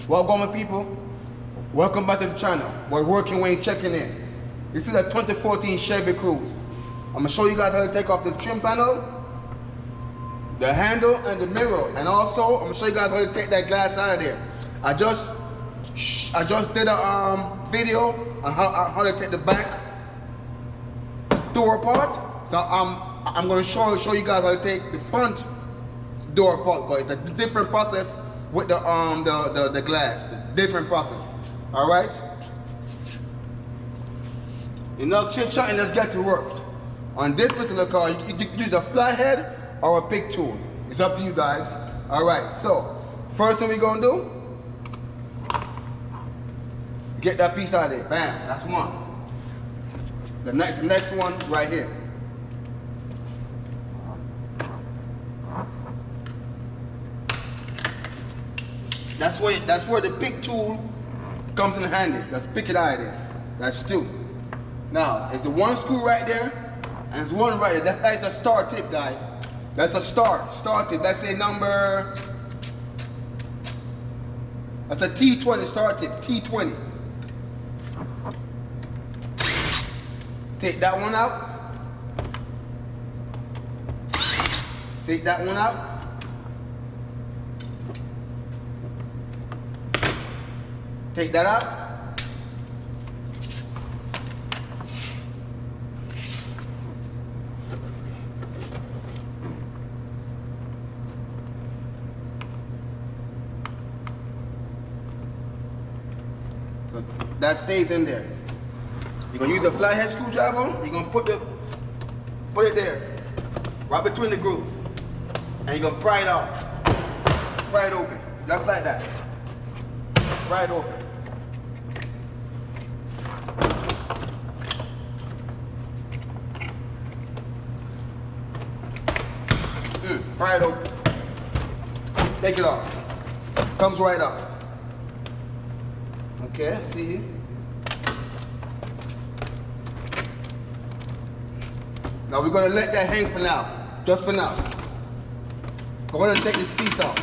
Well, going people, welcome back to the channel. We're working Wayne checking in. This is a 2014 Chevy Cruze. I'm gonna show you guys how to take off this trim panel, the handle, and the mirror, and also I'm gonna show you guys how to take that glass out of there. I just did a video on how to take the back door apart. So I'm gonna show you guys how to take the front door apart, but it's a different process with the glass. Different process. All right. Enough chit chat and let's get to work. On this particular car, you can use a flathead or a pick tool. It's up to you guys. All right. So first thing we're gonna do, get that piece out of there. Bam. That's one. The next one right here. That's where the pick tool comes in handy. Let's pick it out of there. That's two. Now, it's the one screw right there, and there's one right there. That's the star tip, guys. That's a star tip. That's a number. That's a T20 star tip. T20. Take that one out. Take that one out. Take that out. So that stays in there. You're gonna use a flathead screwdriver. You're gonna put it there, right between the groove, and you're gonna pry it out, pry it open, just like that. Pry it open. Pry it open. Take it off. Comes right off. Okay, see. Now we're gonna let that hang for now, just for now. Go ahead and take this piece off.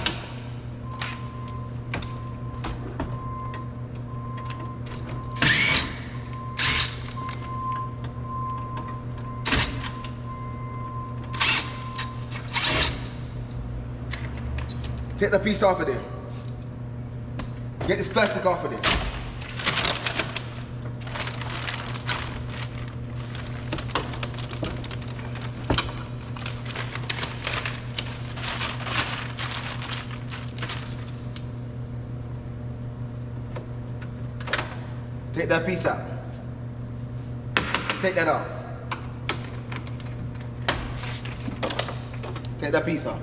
Take the piece off of there. Get this plastic off of there. Take that piece out. Take that off. Take that piece off.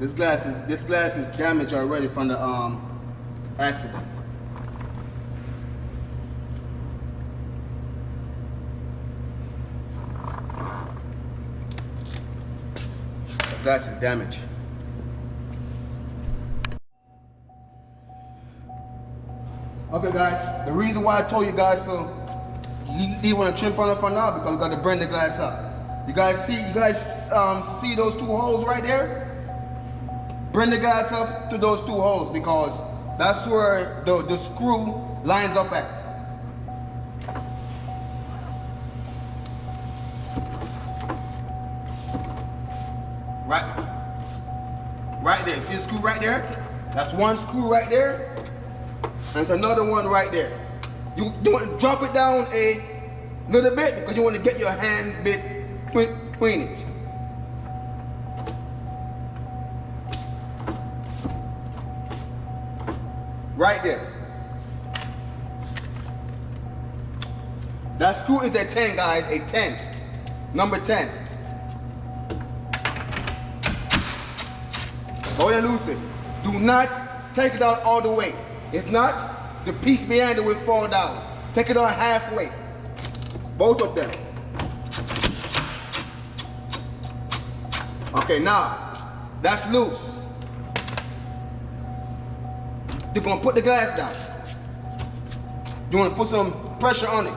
This glass is damaged already from the accident. The glass is damaged. Okay guys, the reason why I told you guys to leave on a trim panel for now, because we got to burn the glass up. You guys see those two holes right there? Bring the glass up to those two holes because that's where the screw lines up at. Right there. See the screw right there? That's one screw right there. And there's another one right there. You want to drop it down a little bit because you want to get your hand bit between it. Right there. That screw is a 10, guys, a 10. Number 10. Go ahead and loose it. Do not take it out all the way. If not, the piece behind it will fall down. Take it out halfway. Both of them. Okay, now, that's loose. You're gonna put the glass down. You wanna put some pressure on it.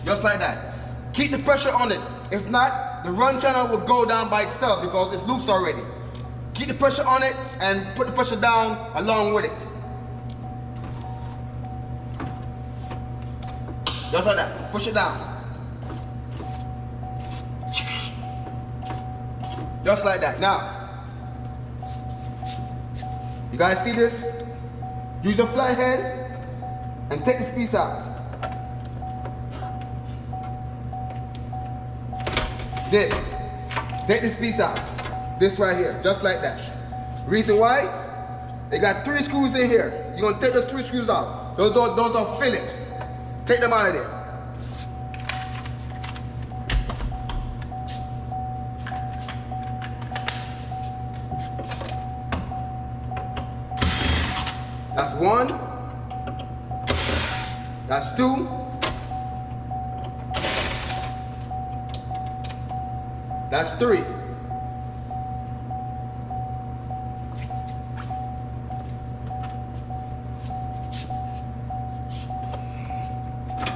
Just like that. Keep the pressure on it. If not, the run channel will go down by itself because it's loose already. Keep the pressure on it and put the pressure down along with it. Just like that. Push it down. Just like that. Now, you guys see this? Use the fly head and take this piece out. This. Take this piece out. This right here. Just like that. Reason why? They got 3 screws in here. You're going to take those 3 screws out. Those are Phillips. Take them out of there. That's 1. That's 2. That's 3.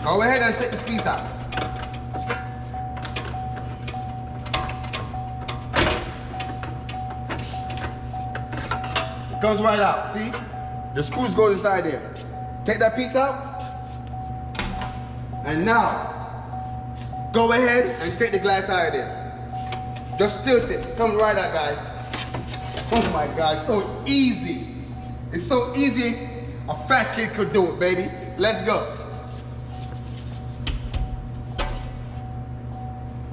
Go ahead and take this piece out. It comes right out, see? The screws go inside there. Take that piece out. And now, go ahead and take the glass out of there. Just tilt it. It comes right out, guys. Oh my God, so easy. It's so easy, a fat kid could do it, baby. Let's go.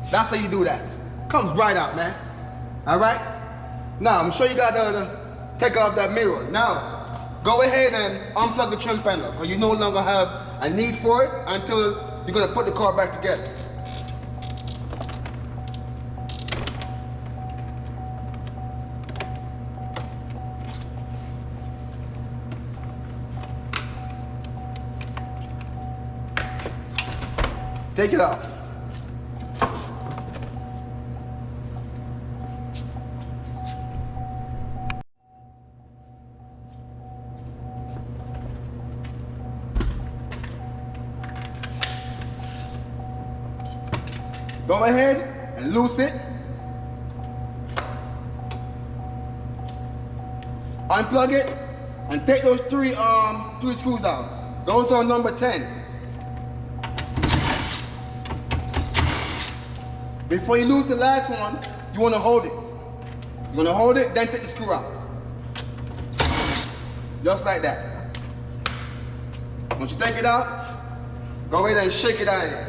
That's how you do that. Comes right out, man. All right? Now, I'm gonna show you guys how to take off that mirror. Now, go ahead and unplug the trim panel because you no longer have a need for it until you're gonna put the car back together. Take it off. Go ahead and loose it. Unplug it and take those three screws out. Those are number 10. Before you lose the last one, you want to hold it. You want to hold it, then take the screw out. Just like that. Once you take it out, go ahead and shake it out of there.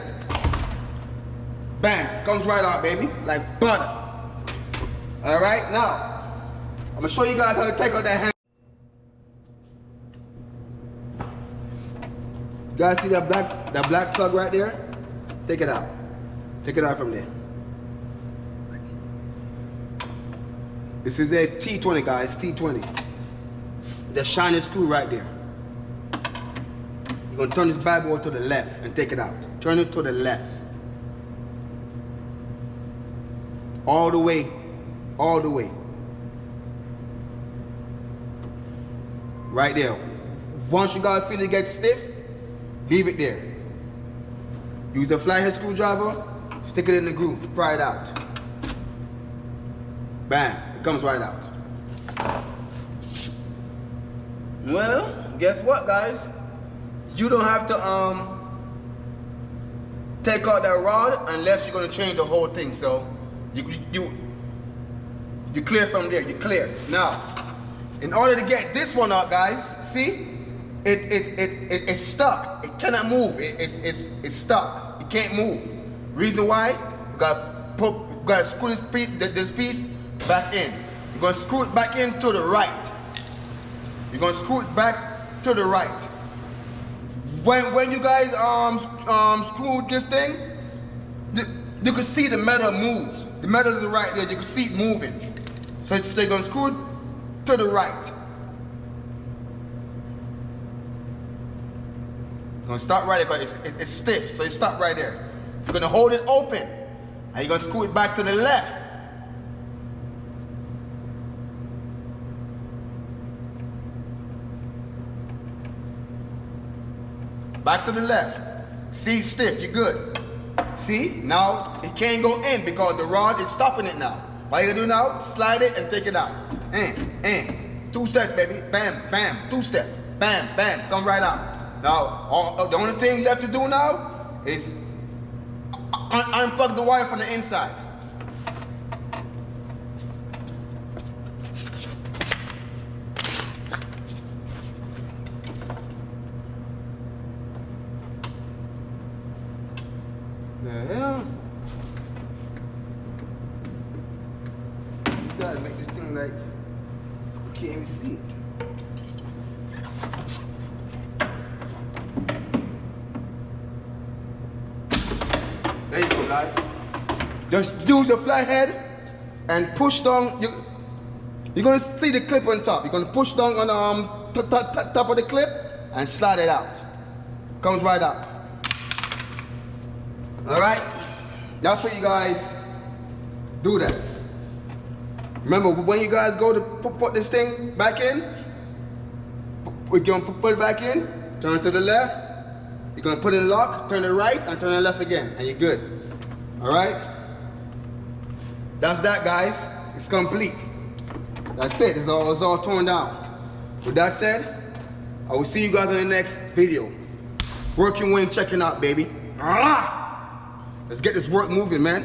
Bam, comes right out, baby, like butter. All right, now, I'm gonna show you guys how to take out that handle. You guys see that black plug right there? Take it out. Take it out from there. This is a T20, guys, T20. The shiny screw right there. You're gonna turn this bad boy to the left and take it out. Turn it to the left. All the way, all the way. Right there. Once you guys feel it get stiff, leave it there. Use the flathead screwdriver, stick it in the groove, pry it out. Bam, it comes right out. Well, guess what, guys? You don't have to take out that rod unless you're gonna change the whole thing. So you clear from there, you clear. Now, in order to get this one out, guys, see? It's stuck. It cannot move. It's stuck. It can't move. Reason why? You gotta screw this piece back in. You're gonna screw it back in to the right. You're gonna screw it back to the right. When you guys screw this thing, you can see the metal moves. The metal is right there. You can see it moving. So you're gonna screw it to the right. You're gonna stop right there because it's stiff. So you stop right there. You're gonna hold it open, and you're gonna screw it back to the left. Back to the left. See, stiff, you're good. See, now it can't go in because the rod is stopping it now. What you do now? Slide it and take it out. And 2 steps, baby. Bam, bam. 2 steps. Bam, bam. Come right out. Now, the only thing left to do now is unplug the wire from the inside. Yeah. You gotta make this thing like you can't even see it. There you go, guys. Just use your flathead and push down. You're gonna see the clip on top. You're gonna push down on the top of the clip and slide it out. Comes right out. All right, that's what you guys do that. Remember, when you guys go to put this thing back in, we're gonna put it back in, turn to the left, you're gonna put it in lock, turn it right, and turn it left again, and you're good. All right? That's that, guys. It's complete. That's it, it's all torn down. With that said, I will see you guys in the next video. Working wing checking out, baby. Let's get this work moving, man.